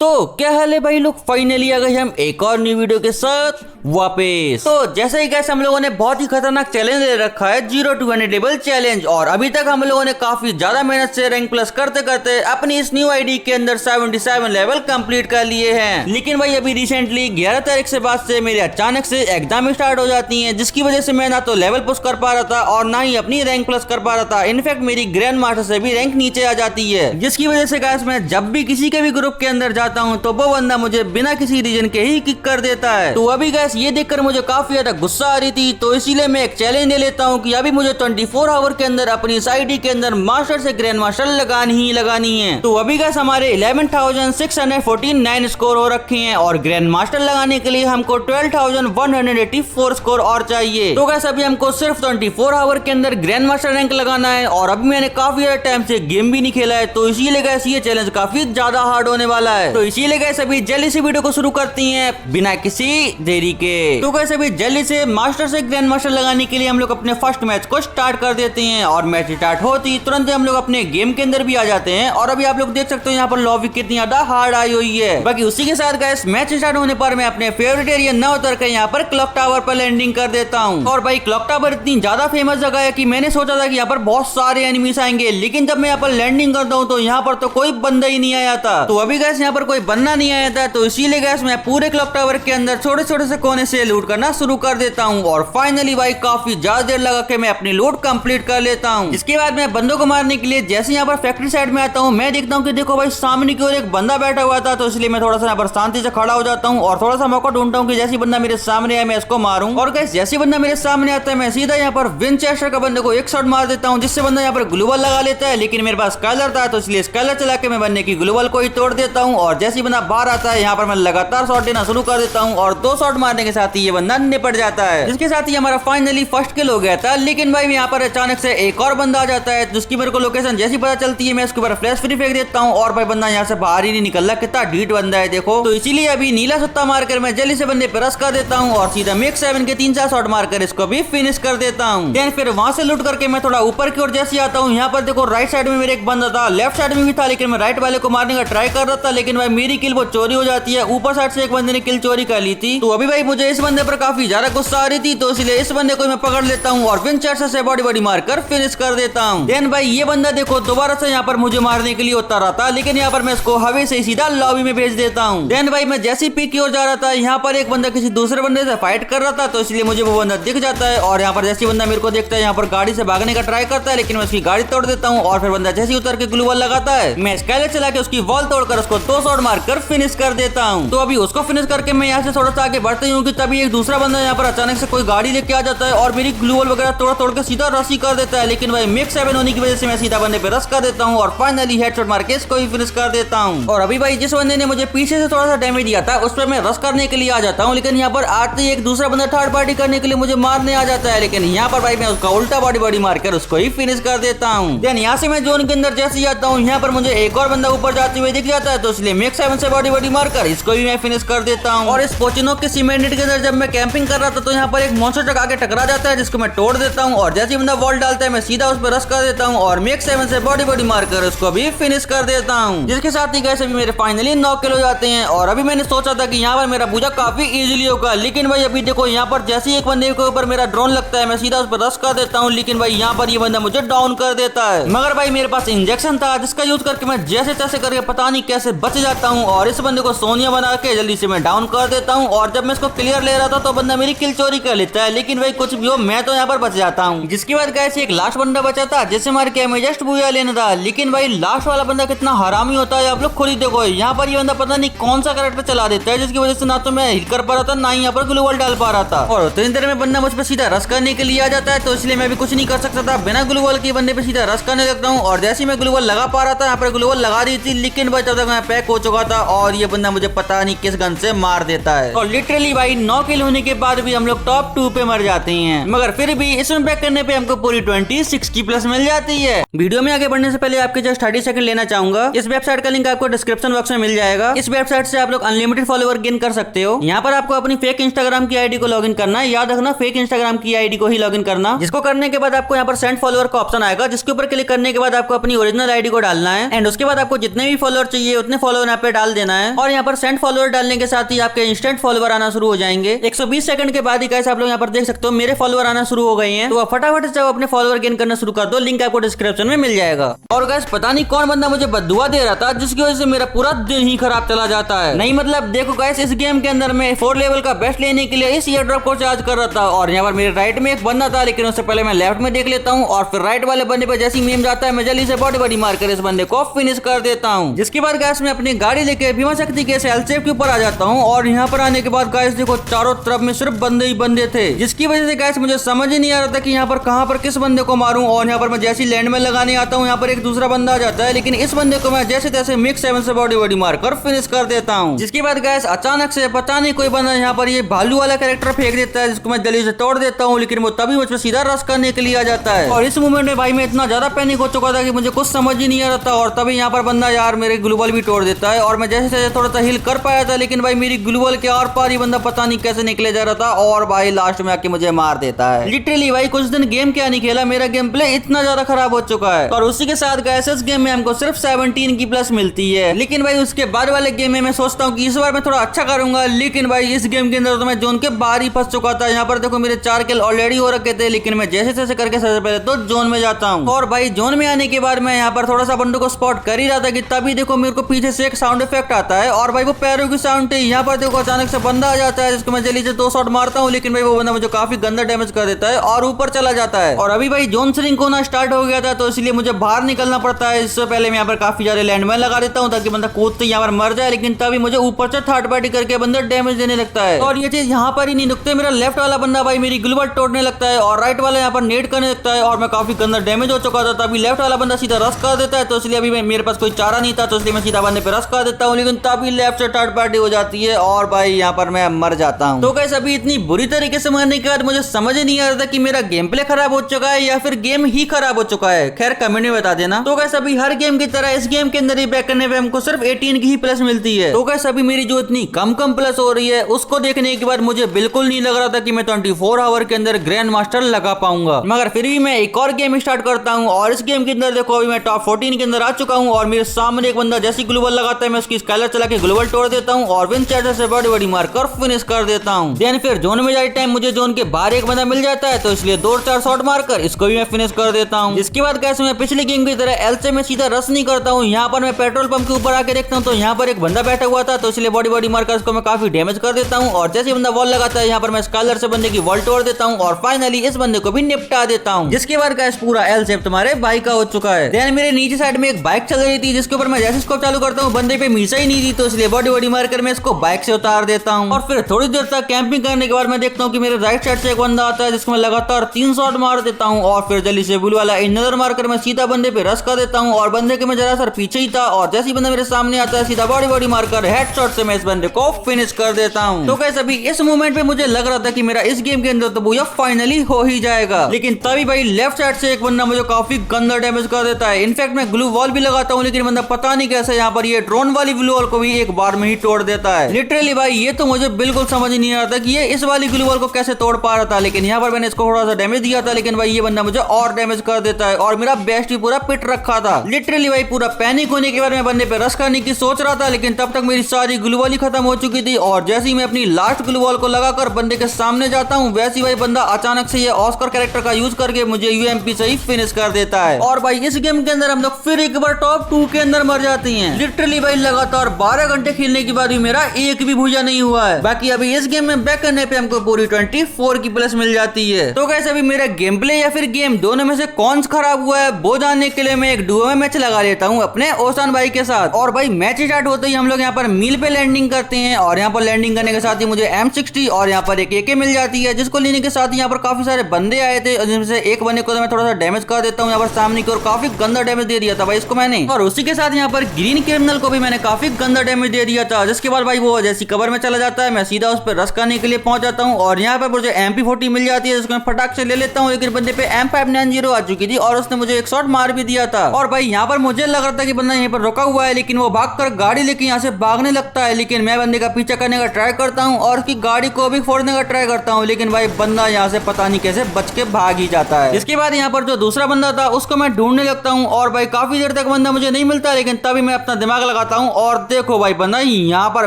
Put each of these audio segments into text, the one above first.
तो क्या हाल है भाई लोग, फाइनली आ गए हम एक और न्यू वीडियो के साथ वापस। तो जैसे ही गैस हम लोगों ने बहुत ही खतरनाक चैलेंज ले रखा है 0 to 100 लेवल चैलेंज, और अभी तक हम लोगों ने काफी ज्यादा मेहनत से रैंक प्लस करते करते अपनी इस न्यू आईडी के अंदर 77 लेवल कंप्लीट कर लिए हैं। लेकिन भाई अभी रिसेंटली 11 तारीख से बाद से मेरे अचानक से एग्जाम स्टार्ट हो जाती है, जिसकी वजह से मैं ना तो लेवल पुश कर पा रहा था और ना ही अपनी रैंक प्लस कर पा रहा था। इनफैक्ट मेरी ग्रैंड मास्टर से भी रैंक नीचे आ जाती है, जिसकी वजह से गैस मैं जब भी किसी के भी ग्रुप के अंदर जाता हूँ तो वो बंदा मुझे बिना किसी रीजन के ही किक कर देता है। तो अभी गैस ये देखकर मुझे काफी ज्यादा गुस्सा आ रही थी, तो इसीलिए मैं एक चैलेंज ले लेता हूँ कि अभी मुझे 24 आवर के अंदर अपनी इस आईडी के अंदर मास्टर से ग्रैंड मास्टर लगानी ही लगानी है। तो अभी गैस हमारे 11,649 स्कोर हो रखे हैं और ग्रैंड मास्टर लगाने के लिए हमको 12,184 स्कोर और चाहिए। तो गैस अभी हमको सिर्फ 24 आवर के अंदर ग्रैंड मास्टर रैंक लगाना है, और अभी मैंने काफी ज्यादा टाइम से गेम भी नहीं खेला है, तो इसीलिए गैस ये चैलेंज काफी ज्यादा हार्ड होने वाला है। तो इसीलिए गैस अभी जल्दी से वीडियो को शुरू करती हैं बिना किसी देरी के। तो गैस अभी जल्दी से मास्टर से ग्रैंड मास्टर लगाने के लिए हम लोग अपने फर्स्ट मैच को स्टार्ट कर देते हैं, और मैच स्टार्ट होती तुरंत हम लोग अपने गेम के अंदर भी आ जाते हैं। और अभी आप लोग देख सकते हो यहाँ पर लॉबी कितनी ज्यादा हार्ड आई हुई है। बाकी उसी के साथ गैस मैच स्टार्ट होने पर मैं अपने फेवरेट एरिया न उतर कर यहाँ पर क्लॉक टावर पर लैंडिंग कर देता हूँ। और भाई क्लॉक टावर इतनी ज्यादा फेमस जगह है कि मैंने सोचा था कि यहाँ पर बहुत सारे एनिमीज आएंगे, लेकिन जब मैं यहाँ पर लैंडिंग करता हूँ तो यहाँ पर तो कोई बंदा ही नहीं आया था। तो अभी गैस यहाँ पर कोई बंदा नहीं आया था, तो इसीलिए गैस मैं पूरे क्लॉक टावर के अंदर छोटे छोटे से कोने से लूट करना शुरू कर देता हूँ। और फाइनली भाई काफी ज्यादा देर लगा के मैं अपनी लूट कंप्लीट कर लेता हूँ। इसके बाद मैं बंदों को मारने के लिए जैसे यहाँ पर फैक्ट्री साइड में आता हूँ, मैं देखता हूँ कि देखो भाई सामने की ओर एक बंदा बैठा हुआ था, तो इसलिए मैं थोड़ा सा यहाँ पर शांति से खड़ा हो जाता हूँ और थोड़ा सा मौका ढूंढता हूँ कि जैसी बंदा मेरे सामने आए मैं इसको मारूं। और गैस जैसी बंदा मेरे सामने आता है मैं सीधा यहाँ पर विंचेस्टर का बंदे को एक शॉट मार देता हूँ, जिससे बंदा यहाँ पर ग्लूवल लगा लेता है। लेकिन मेरे पास स्काइलर था, तो इसलिए स्काइलर चला के मैं बंदे की ग्लूवल को ही तोड़ देता हूँ। और जैसी बंदा बाहर आता है यहाँ पर मैं लगातार शॉट देना शुरू कर देता हूँ, और 2 शॉट मारने के साथ ही ये बंदा निपट जाता है, जिसके साथ ही हमारा फाइनली फर्स्ट किल हो गया था। लेकिन भाई यहाँ पर अचानक से एक और बंदा आ जाता है, जिसकी मेरे को लोकेशन जैसी पता चलती है मैं उसके ऊपर फ्लैश फ्री फेंक देता हूँ, और भाई बंदा यहाँ से बाहर ही नहीं निकल रहा। कितना ढीठ बंदा है देखो। तो इसीलिए अभी नीला सत्ता मारकर मैं जल्दी से बंदे पे रश कर देता हूँ और सीधा मैक्स 7 के 3-4 शॉट मारकर इसको भी फिनिश कर देता हूँ। देन फिर वहां से लूट करके मैं थोड़ा ऊपर की ओर जैसे आता हूँ, यहाँ पर देखो राइट साइड में मेरे एक बंदा था, लेफ्ट साइड में भी था, लेकिन मैं राइट वाले को मारने का ट्राई कर रहा था, लेकिन भाई मेरी किल वो चोरी हो जाती है। ऊपर साइड से एक बंदे ने किल चोरी कर ली थी। तो अभी भाई मुझे इस बंदे पर काफी ज्यादा गुस्सा आ रही थी, तो इसलिए इस बंदे को मैं पकड़ लेता हूँ और विंचेस्टर से बॉडी बॉडी मारकर फिनिश कर देता हूँ। देन भाई ये बंदा देखो दोबारा से यहाँ पर मुझे मारने के लिए उतर रहा था, लेकिन यहाँ पर मैं इसको हवे से सीधा लॉबी में भेज देता हूँ। देन भाई मैं जैसी पीक की ओर जा रहा था, यहाँ पर एक बंदा किसी दूसरे बंदे से फाइट कर रहा था, तो इसलिए मुझे वो बंदा दिख जाता है, और यहाँ पर जैसी बंदा मेरे को देखता है यहाँ पर गाड़ी से भागने का ट्राई करता है, लेकिन मैं उसकी गाड़ी तोड़ देता हूँ। और फिर बंदा जैसे उतर के ग्लूवल लगाता है, मैं स्काइलर चला के उसकी वॉल तोड़कर उसको 2 शॉट मारकर फिनिश कर देता हूँ। तो अभी उसको फिनिश करके मैं यहाँ से थोड़ा सा आगे बढ़ती हूँ कि तभी एक दूसरा बंदा यहाँ पर अचानक से कोई गाड़ी लेके आ जाता है और मेरी ग्लूवल वगैरह तोड़ के सीधा रश ही कर देता है। लेकिन भाई मैक्स 7 होने की वजह से मैं सीधा बंदे पे रश कर देता हूँ और फाइनली हेडशॉट मार के इसको ही फिनिश कर देता हूँ। और अभी भाई जिस बंदे ने मुझे पीछे से थोड़ा सा डैमेज दिया था उस पर मैं रश करने के लिए आ जाता हूँ, लेकिन यहाँ पर आते ही एक दूसरा बंदा थर्ड पार्टी करने के लिए मुझे मारने आ जाता है, लेकिन यहाँ पर भाई मैं उसका उल्टा बॉडी बॉडी मारकर उसको ही फिनिश कर देता हूँ। देन यहाँ से मैं जोन के अंदर जैसे जाता हूँ, यहाँ पर मुझे एक और बंदा ऊपर जाते हुए दिख जाता है, तो इसलिए मैक्स 7 से बॉडी बॉडी मारकर इसको भी मैं फिनिश कर देता हूँ। और इस पोचिनो के सीमेंटेड के अंदर जब मैं कैंपिंग कर रहा था, तो यहाँ पर एक मॉन्स्टर ट्रक आगे टकरा जाता है, जिसको मैं तोड़ देता हूँ, और जैसे बंदा वॉल डालता है मैं सीधा उस पर रश कर देता हूँ और मैक्स 7 से बॉडी बॉडी मारकर उसको भी फिनिश कर देता हूँ, जिसके साथ ही गैस अभी मेरे फाइनली 9 किल हो जाते हैं। और अभी मैंने सोचा था कि यहाँ पर मेरा पूजा काफी इजीली होगा, लेकिन भाई अभी देखो यहाँ पर जैसे ही एक बंदे के ऊपर मेरा ड्रोन लगता है मैं सीधा उस पर रश कर देता हूँ, लेकिन भाई यहाँ पर ये बंदा मुझे डाउन कर देता है। मगर भाई मेरे पास इंजेक्शन था, जिसका यूज करके मैं जैसे तैसे करके पता नहीं कैसे बच जाता हूँ, और इस बंदे को सोनिया बना के जल्दी से मैं डाउन कर देता हूँ। और जब मैं इसको क्लियर ले रहा था तो बंदा मेरी किल चोरी कर लेता है, लेकिन भाई कुछ भी हो मैं तो यहाँ पर बच जाता हूँ। जिसके बाद गैस एक लास्ट बंदा बचा था जिससे मार के हमें जस्ट बुया लेना था, लेकिन भाई लास्ट वाला बंदा कितना हरामी होता है आप लोग खुद ही देखो। यहाँ पर ये बंदा पता नहीं कौन सा कैरेक्टर चला देता है, जिसकी वजह से ना तो मैं हिल कर पा रहा था ना ही यहाँ पर ग्लूवल डाल पा रहा था, और उतनी देर में बंदा मुझ पर सीधा रश करने के लिए आ जाता है, तो इसलिए मैं भी कुछ नहीं कर सकता था। बिना ग्लूवल के बंदे पे सीधा रश करने लगता हूँ, और जैसे मैं ग्लूवल लगा पा रहा था यहाँ पर ग्लूवल लगा दी थी, लेकिन भाई तब तक मैं पैक हो चुका था और ये बंदा मुझे पता नहीं किस गन से मार देता है। और लिटरली भाई 9 किल होने के बाद भी हम लोग टॉप 2 पे मर जाते हैं, मगर फिर भी इसमें बैक करने पे हमको पूरी 26 की प्लस मिल जाती है। वीडियो में आगे बढ़ने से पहले आपके जस्ट 30 सेकंड लेना चाहूंगा। इस वेबसाइट का लिंक आपको डिस्क्रिप्शन बॉक्स में मिल जाएगा। इस वेबसाइट से आप लोग अनलिमिटेड फॉलोवर गेन कर सकते हो। यहाँ पर आपको अपनी फेक इंस्टाग्राम की आईडी को लॉगिन करना है, याद रखना फेक इंस्टाग्राम की आईडी को ही लॉगिन करना, जिसको करने के बाद आपको यहाँ पर सेंड फॉलोवर का ऑप्शन आएगा, जिसके ऊपर क्लिक करने के बाद आपको अपनी ओरिजिनल आईडी को डालना है, एंड उसके बाद आपको जितने भी फॉलोअर चाहिए उतने फॉलोअर फॉलोवर यहाँ पे डाल देना है और यहाँ पर सेंड फॉलोवर डालने के साथ ही आपके इंस्टेंट फॉलोवर आना शुरू हो जाएंगे। 120 सेकंड के बाद ही गाइस आप लोग यहाँ पर देख सकते हो मेरे फॉलोवर आना शुरू हो गए हैं। तो फटाफट से अपने फॉलोवर गेन करना शुरू कर दो, लिंक आपको डिस्क्रिप्शन में मिल जाएगा। और गाइस पता नहीं कौन बंदा मुझे बद्दुआ दे रहा था जिसकी वजह से मेरा पूरा दिन ही खराब चला जाता है। नहीं मतलब देखो गाइस इस गेम के अंदर मैं 4 लेवल का बेस्ट लेने के लिए इस ईयर ड्रॉप को चार्ज कर रहा था और यहाँ पर मेरे राइट में एक बंदा था, लेकिन उससे पहले मैं लेफ्ट में देख लेता हूँ और फिर राइट वाले बंदे पे जैसी मीम जाता है मैं जल्दी से बॉडी मारकर इस बंदे को फिनिश कर देता हूँ। जिसके बाद गाइस मैं अपनी गाड़ी लेके भीमा शक्ति के एलसेफ के ऊपर आ जाता हूँ और यहाँ पर आने के बाद गाइस देखो चारों तरफ में सिर्फ बंदे ही बंदे थे, जिसकी वजह से गाइस मुझे समझ ही नहीं आ रहा था कि यहाँ पर कहाँ पर किस बंदे को मारूं। और यहाँ पर मैं जैसी लैंड में लगाने आता हूँ यहाँ पर एक दूसरा बंदा आ जाता है, लेकिन इस बंदे को मैं जैसे तैसे मिक्स 7 से बॉडी मारकर फिनिश कर देता हूँ। जिसके बाद गाइस अचानक से पता नहीं कोई बंदा यहाँ पर ये भालू वाला कैरेक्टर फेंक देता है जिसको मैं जल्दी से तोड़ देता हूँ, लेकिन वो तभी मुझ पर सीधा रश करने के लिए आ जाता है। और इस मोमेंट में भाई मैं इतना ज्यादा पैनिक हो चुका था कि मुझे कुछ समझ ही नहीं आ रहा था और तभी यहाँ पर बंदा यार मेरे ग्लूबल भी तोड़ देता है और मैं जैसे तैसे थोड़ा सा हिल कर पाया था, लेकिन भाई मेरी ग्लूबल के आर पार ही बंदा पता नहीं कैसे निकले जा रहा था और भाई लास्ट में आके मुझे मार देता है। लिटरली भाई कुछ दिन गेम क्या नहीं खेला, मेरा गेम प्ले इतना ज्यादा खराब हो चुका है। और उसी के साथ गाइस इस गेम में हमको सिर्फ 17 की प्लस मिलती है, लेकिन भाई उसके बाद वाले गेम में मैं सोचता हूँ कि इस बार मैं थोड़ा अच्छा करूंगा, लेकिन भाई इस गेम के अंदर तो मैं जोन के बाहर ही फंस चुका था। यहाँ पर देखो मेरे 4 किल ऑलरेडी हो रखे थे, लेकिन मैं जैसे तैसे करके सबसे पहले तो जोन में जाता हूँ और भाई जोन में आने के बाद मैं यहाँ पर थोड़ा सा बंदों को स्पॉट कर ही रहा था कि तभी देखो मेरे को पीछे से एक साउंड इफेक्ट आता है और भाई वो पैरों की साउंड थी। यहाँ पर देखो अचानक से बंदा आ जाता है जिसको मैं जल्दी से 2 शॉट मारता हूँ, लेकिन भाई वो बंदा मुझे काफी गंदा डैमेज कर देता है और ऊपर चला जाता है। और अभी भाई जोन श्रिंक होना स्टार्ट हो गया था तो इसलिए मुझे बाहर निकलना पड़ता है। इससे पहले मैं यहाँ पर काफी ज्यादा लैंडमाइन लगा देता हूँ ताकि बंदा कूदते यहाँ पर मर जाए, लेकिन तभी मुझे ऊपर से थर्ड पार्टी करके बंदा डैमेज देने लगता है। और ये चीज यहाँ पर ही नहीं रुकते, मेरा लेफ्ट वाला बंदा भाई मेरी ग्लूबल तोड़ने लगता है और राइट वाला यहाँ पर नेट करने लगता है और मैं काफी गंदा डैमेज हो चुका था। तभी लेफ्ट वाला बंदा सीधा रश कर देता है, तो इसलिए अभी मेरे पास कोई चारा नहीं था, तो इसलिए मैं सीधा बंदे पे रश कर देता हूँ, लेकिन तभी लेफ्ट से थर्ड पार्टी हो जाती है और भाई यहाँ पर मैं मर जाता हूँ। तो गाइस अभी इतनी बुरी तरीके से मरने के बाद मुझे समझ नहीं आ रहा था कि मेरा गेम प्ले खराब हो चुका है या फिर गेम ही खराब हो चुका है। खैर कमेंट में बता देना। तो गाइस अभी हर गेम की तरह इस गेम के अंदर ही बैक करने पे हमको सिर्फ 18 की ही प्लस मिलती है। तो गाइस अभी मेरी जो इतनी कम प्लस हो रही है उसको देखने के बाद मुझे बिल्कुल नहीं लग रहा था कि मैं 24 आवर के अंदर ग्रैंड मास्टर लगा पाऊंगा, मगर फिर भी मैं एक और गेम स्टार्ट करता हूँ और इस गेम के अंदर देखो अभी मैं टॉप 14 के अंदर आ चुका हूँ और मेरे सामने एक बंदा जैसी ग्लोबल लगाता है मैं उसकी स्काइलर चला के ग्लोबल तोड़ देता हूँ और विन चैटर से बड़ी मारकर फिनिश कर देता हूँ। देन फिर जोन में जाते टाइम मुझे जोन के बाहर एक बंदा मिल जाता है, तो इसलिए 2-4 शॉट मारकर इसको भी मैं फिनिश कर देता हूँ। इसके बाद गाइस मैं पिछले गेम की तरह एल से मैं सीधा रश नहीं करता हूँ। यहाँ पर मैं पेट्रोल पंप के ऊपर आके देखता हूँ तो यहाँ पर एक बंदा बैठा हुआ था, तो इसलिए बॉडी मारकर उसको मैं काफी डैमेज कर देता हूँ और जैसे बंदा वॉल लगाता है यहाँ पर मैं स्काइलर से बंदे की वॉल तोड़ देता हूँ और फाइनली इस बंदे को भी निपटा देता हूँ। जिसके बाद गाइस पूरा एल सेफ तुम्हारे बाइक का हो चुका है। देन मेरे नीचे साइड में एक बाइक चल रही थी जिसके ऊपर मैं जैसे स्कोप चालू करता हूँ बंदे पे मीसा ही नहीं थी, तो इसलिए बॉडी मारकर मैं इसको बाइक से उतार देता हूँ। और फिर थोड़ी देर तक कैंपिंग करने के बाद मैं देखता हूँ कि मेरे राइट साइड से एक बंदा आता है जिसको मैं लगातार 3 शॉट मार देता हूँ और फिर जल्दी से ब्लू वाला इनर मारकर मैं सीधा बंदे पे रश कर देता हूँ और बंदे के मैं जरा सर पीछे ही था और जैसे ही बंदा मेरे सामने आता है सीधा बॉडी मारकर हेडशॉट से मैं इस बंदे को फिनिश कर देता हूँ। तो गाइस अभी इस मोमेंट पे मुझे लग रहा था कि मेरा इस गेम के अंदर तो भैया फाइनली हो ही जाएगा, लेकिन तभी भाई लेफ्ट साइड से एक बंदा मुझे काफी गंदा डैमेज कर देता है। इनफैक्ट मैं ग्लू वॉल भी लगाता हूँ लेकिन बंदा पता नहीं कैसे यहाँ पर ये ड्रोन वाली ग्लू वॉल को भी एक बार में ही तोड़ देता है। लिटरली भाई ये तो मुझे बिल्कुल समझ नहीं आ रहा था कि ये इस वाली ग्लू वॉल को कैसे तोड़ पा रहा था, लेकिन यहाँ पर मैंने इसको थोड़ा सा डैमेज दिया था, लेकिन भाई ये बंदा मुझे और डैमेज कर देता है और मेरा बेस्ट ही पूरा पिट रखा था। लिटरली भाई पूरा पैनिक होने के बाद मैं बंदे पे रश करने की सोच रहा था, लेकिन तब तक मेरी सारी ग्लू वॉल खत्म हो चुकी थी और जैसे ही मैं अपनी लास्ट ग्लू वॉल को लगाकर बंदे के सामने जाता हूँ वैसे ही भाई बंदा अचानक से ये ऑस्कर कैरेक्टर का यूज करके मुझे यूएमपी से ही फिनिश कर देता है। और भाई इस गेम के अंदर हम लोग फिर एक बार टॉप 2 के अंदर मर जाती हैं। लिटरली भाई लगातार 12 घंटे खेलने के बाद भी मेरा एक भी भूजा नहीं हुआ है। बाकी अभी इस गेम में बैक करने पे हमको पूरी 24 की प्लस मिल जाती है। तो गाइस अभी मेरा गेम प्ले या फिर गेम दोनों में से कौन सा खराब हुआ है वो जानने के लिए मैं एक डुओ में मैच लगा लेता हूँ अपने ओसान भाई के साथ। और भाई मैच स्टार्ट होते ही हम लोग यहाँ पर मील पे लैंडिंग करते हैं और यहाँ पर लैंडिंग करने के साथ ही मुझे M60 और यहाँ पर एक AK मिल जाती है, जिसको लेने के साथ ही यहाँ पर काफी सारे बंदे आए थे जिनमें से एक बंदे को तो मैं थोड़ा सा डैमेज कर देता हूँ। यहाँ पर सामने की ओर काफी गंदा डैमेज दे दिया था भाई इसको मैंने, और उसी के साथ यहाँ पर ग्रीन क्रिमिनल को भी मैंने काफी गंदा डैमेज दे दिया था। जिसके बाद भाई वो जैसी कवर में चला जाता है मैं सीधा उस पर रश करने के लिए पहुंच जाता हूँ और यहाँ पर मुझे MP40 मिल जाती है जिसको मैं फटाक से ले लेता हूँ, लेकिन बंदे पे M590 आ चुकी थी और उसने मुझे एक शॉट मार भी दिया था। और भाई यहाँ पर मुझे लग रहा था कि बंदा यहाँ पर रुका हुआ है, लेकिन वो भागकर गाड़ी लेके यहाँ से भागने लगता है, लेकिन मैं बंदे का पीछा करने का ट्राई करता हूँ और उसकी गाड़ी को भी फोड़ने का ट्राई करता हूँ, लेकिन भाई बंदा यहाँ से पता नहीं कैसे बच के भाग ही जाता है। इसके बाद यहाँ पर जो दूसरा बंदा था उसको मैं ढूंढने लगता हूँ और भाई काफी देर तक बंदा मुझे नहीं मिलता, लेकिन तभी मैं अपना दिमाग लगाता हूँ और देखो भाई बंदा यहाँ पर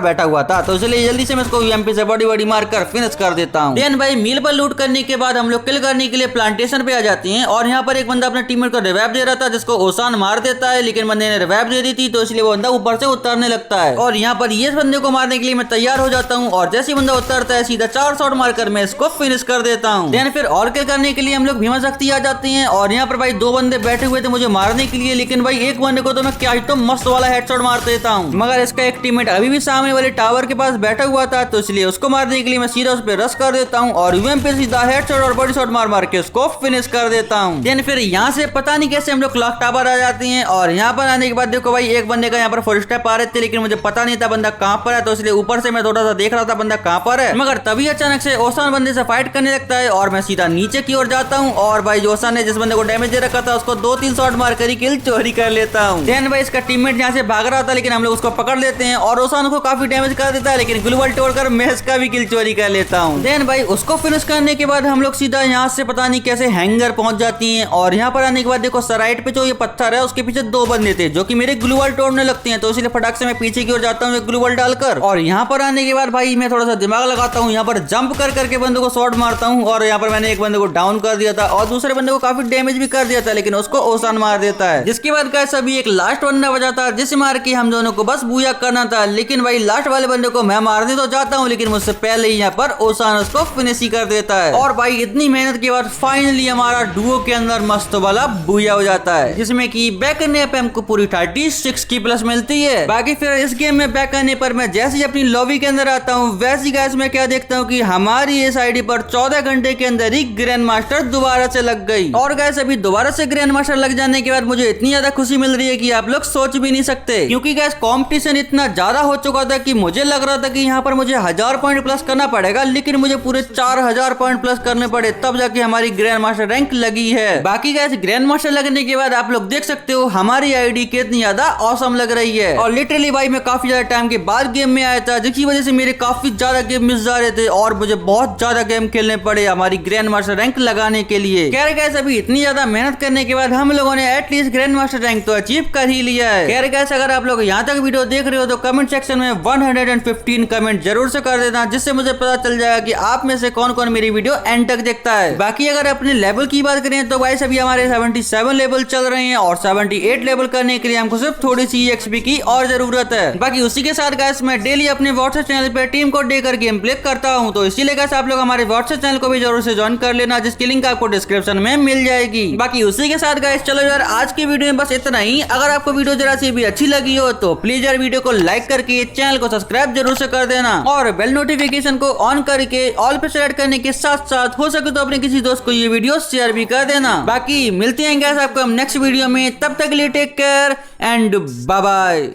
बैठा हुआ था, तो इसलिए जल्दी से मैं इसको यूएमपी से बॉडी मार कर फिनिश कर देता हूँ। देन भाई मील पर लूट करने के बाद हम लोग किल करने के लिए प्लांटेशन पे आ जाते हैं और यहाँ पर एक बंदा अपने टीममेट को रिवाइव दे रहा था, जिसको ओसान मार देता है, लेकिन बंदे ने रिवाइव दे दी थी तो इसलिए वो बंदा ऊपर से उतरने लगता है और यहाँ पर ये बंदे को मारने के लिए मैं तैयार हो जाता हूँ और जैसे बंदा उतरता है सीधा 4 शॉट मारकर मैं इसको फिनिश कर देता हूँ। देन फिर और किल करने के लिए हम लोग भीमा शक्ति आ जाते हैं और यहाँ पर भाई 2 बंदे बैठे हुए थे मुझे मारने के लिए, लेकिन भाई एक बंदे को तो मैं क्या ही तो मस्त वाला हेडशॉट मार देता हूँ, मगर इसका एक टीममेट अभी भी सामने वाले टावर के पास बैठा हुआ था, तो इसलिए उसको मारने के लिए मैं सीधा उस पर रश कर देता हूँ और यूएमपी सीधा हेडशॉट और बॉडी शॉट मार के उसको फिनिश कर देता हूँ। देन फिर यहाँ से पता नहीं कैसे हम लोग क्लॉक टावर आ जाते हैं और यहाँ पर आने के बाद देखो भाई एक बंदे का यहाँ पर 4 स्टेप आ रहे थे, लेकिन मुझे पता नहीं था बंदा कहाँ पर है, तो इसलिए ऊपर से मैं थोड़ा सा देख रहा था बंदा कहाँ पर है, मगर तभी अचानक से ओसान बंदे से फाइट करने लगता है और मैं सीधा नीचे की ओर जाता हूँ और भाई ओसान ने जिस बंदे को डैमेज दे रखा था उसको 2-3 शॉट मार कर ही किल चोरी कर लेता हूँ। देन भाई इसका टीममेट यहाँ से भाग रहा था, लेकिन हम लोग उसको पकड़ लेते हैं और ओसान को काफी डैमेज कर देता है, लेकिन ग्लूवॉल तोड़कर मैं इसका भी किल चोरी कर लेता हूँ। देन भाई उसको फिनिश करने के बाद हम लोग सीधा यहाँ से पता नहीं कैसे हैंगर पहुंच जाती हैं और यहाँ पर आने के बाद देखो साइड पे जो ये पत्थर है उसके पीछे 2 बंदे थे जो कि मेरे ग्लूवॉल तोड़ने लगते हैं, तो इसलिए फटाक से मैं पीछे की ओर जाता हूँ ग्लूवॉल डालकर और यहाँ पर आने के बाद भाई मैं थोड़ा सा दिमाग लगाता हूँ, यहाँ पर जंप कर करके बंदे को शॉट मारता हूँ और यहाँ पर मैंने एक बंदे को डाउन कर दिया था और दूसरे बंदे को काफी डैमेज भी कर दिया था, लेकिन उसको ओसान मार देता है। जिसके बाद गाइस अभी एक लास्ट बंदा बचा था जिसे मार के हम दोनों को बस बूया करना था, लेकिन भाई लास्ट वाले बंदे को मैं मारने तो जाता हूँ, लेकिन मुझसे पहले ही यहाँ पर ओसान उसको फिनिश ही कर देता है और भाई इतनी मेहनत के बाद फाइनली हमारा डुओ के अंदर मस्त वाला बूया हो जाता है, जिसमें कि बैक करने पे हमको पूरी 36 की प्लस मिलती है। बाकी फिर इस गेम में बैक करने पर मैं जैसे ही अपनी लॉबी के अंदर आता हूँ वैसे ही गाइस मैं क्या देखता हूँ कि हमारी इस आईडी पर 14 घंटे के अंदर ही ग्रैंड मास्टर दोबारा से लग गई और गाइस अभी दोबारा से ग्रैंड मास्टर लग जाने के बाद मुझे इतनी ज्यादा खुशी मिल रही है कि आप लोग सोच भी नहीं सकते, क्योंकि गाइस कंपटीशन इतना ज्यादा हो चुका था कि मुझे लग रहा था कि यहाँ पर मुझे 1000 पॉइंट प्लस करना पड़ेगा, लेकिन मुझे पूरे 4000 पॉइंट प्लस करने पड़े तब जाके हमारी ग्रैंड मास्टर रैंक लगी है। बाकी गाइस ग्रैंड मास्टर लगने के बाद आप लोग देख सकते हो हमारी आईडी कितनी ज्यादा ऑसम लग रही है और लिटरली भाई मैं काफी ज्यादा टाइम के बाद गेम में आया था, जिसकी वजह से मेरे काफी ज्यादा गेम मिस जा रहे थे और मुझे बहुत ज्यादा गेम खेलने पड़े हमारी ग्रैंड मास्टर रैंक लगाने के लिए। खैर गाइस अभी इतनी ज्यादा मेहनत करने के बाद हम लोगों ने एटलीस्ट ग्रैंड मास्टर रैंक तो अचीव कर ही लिया है। खैर गाइस अगर आप लोग यहाँ तक वीडियो देख रहे हो तो कमेंट सेक्शन में 115 कमेंट जरूर से कर देना, जिससे मुझे पता चल जाएगा कि आप में से कौन कौन मेरी वीडियो एंड तक देखता है। बाकी अगर अपने लेवल की बात करें तो गाइस अभी हमारे 77 लेवल चल रहे हैं और 78 लेवल करने के लिए हमको सिर्फ थोड़ी सी एक्सपी की और जरूरत है। बाकी उसी के साथ गाइस मैं डेली अपने व्हाट्सएप चैनल पे टीम कोड देकर गेम प्ले करता हूँ, तो इसीलिए गाइस आप लोग हमारे व्हाट्सएप चैनल को भी जरूर से ज्वाइन कर लेना, जिसकी लिंक आपको डिस्क्रिप्शन में मिल जाएगी। बाकी उसी के साथ गाइस चलो यार आज की वीडियो में बस इतना ही। अगर आपको वीडियो जरा सी भी अच्छी लगी हो तो प्लीज यार वीडियो को लाइक करके चैनल को सब्सक्राइब जरूर से कर देना और बेल नोटिफिकेशन को ऑन करके ऑल पे सेलेक्ट करने के साथ साथ हो सके तो अपने किसी दोस्त को ये वीडियो शेयर भी कर देना। बाकी मिलते हैं गाइस आपको हम नेक्स्ट वीडियो में, तब तक के लिए take care and bye bye.